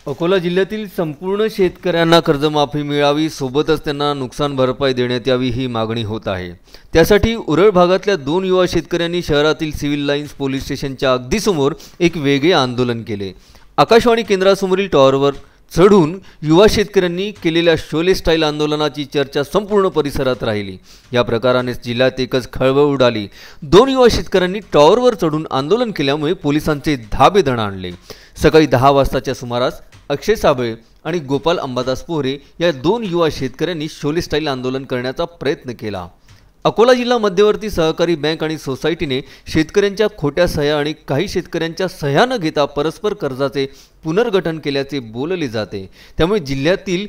अकोला जिल्ह्यातील संपूर्ण शेतकऱ्यांना कर्जमाफी मिळावी, सोबतच त्यांना नुकसान भरपाई देण्यात यावी ही मागणी होत आहे। त्यासाठी उरळ भागातल्या 2 युवा शेतकऱ्यांनी शहरातील सिव्हिल लाईन्स पोलीस स्टेशनच्या अगदी समोर एक वेगळे आंदोलन केले। आकाशवाणी केंद्रासमोरील टॉवरवर चढून युवा शेतकऱ्यांनी केलेल्या शोले स्टाईल आंदोलनाची चर्चा संपूर्ण परिसरात राहिली। या प्रकाराने जिल्ह्यात एकच खळबळ उडाली। 2 युवा शेतकऱ्यांनी टॉवरवर चढून आंदोलन केल्यामुळे पोलिसांचे धाबे दणाणले। सकाळी 10 वाजताच्या सुमारास अक्षय साबळे आणि गोपाल अंबादास पोहरे या 2 युवा शेतकऱ्यांनी शोले स्टाईल आंदोलन करण्याचा प्रयत्न केला। अकोला जिल्हा मध्यवर्ती सहकारी बँक आणि सोसायटीने शेतकऱ्यांच्या खोट्या सह्या आणि काही शेतकऱ्यांच्या सह्या न घेता परस्पर कर्जाचे पुनर्गठन केल्याचे बोलले जाते। त्यामुळे जिल्ह्यातील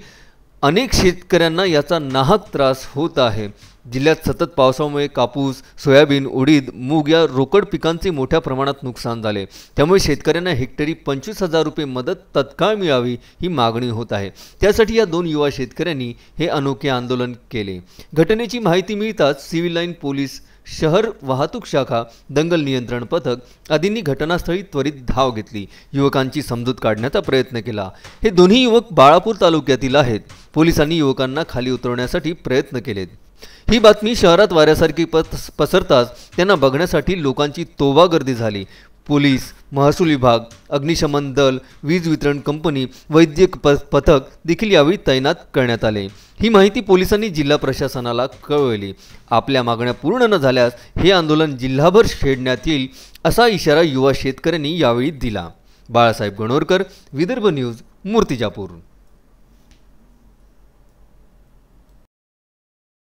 अनेक शेतकऱ्यांना याचा नाहक त्रास होत आहे। जिल्ह्यात सतत पावसामुळे कापूस, सोयाबीन, उडीद, मूग या रोकड पिकांचे मोठ्या प्रमाणात नुकसान झाले। त्यामुळे शेतकऱ्यांना हेक्टरी 25,000 रुपये मदत तत्काळ मिळावी ही मागणी होत आहे। त्यासाठी या 2 युवा शेतकऱ्यांनी हे अनोखे आंदोलन केले। घटनेची माहिती मिळताच सिव्हिल लाईन पोलीस, शहर वाहतूक शाखा, दंगल नियंत्रण पथक आदींनी घटनास्थळी त्वरित धाव घेतली। युवकांची समजूत काढण्याचा प्रयत्न केला। हे दोन्ही युवक बाळापूर तालुक्यातील आहेत। पोलिसांनी युवकांना खाली उतरवण्यासाठी प्रयत्न केलेत। ही बातमी शहरात वाऱ्यासारखी पसरताच त्यांना बघण्यासाठी लोकांची तोबा गर्दी झाली। पोलीस, महसूल विभाग, अग्निशमन दल, वीज वितरण कंपनी, वैद्यक पथक देखील यावेळी तैनात करण्यात आले। ही माहिती पोलिसांनी जिल्हा प्रशासनाला कळवली। आपल्या मागण्या पूर्ण न झाल्यास हे आंदोलन जिल्हाभर छेडण्यात येईल असा इशारा युवा शेतकऱ्यांनी यावेळी दिला। बाळासाहेब गणोरकर, विदर्भ न्यूज, मूर्तिजापूर।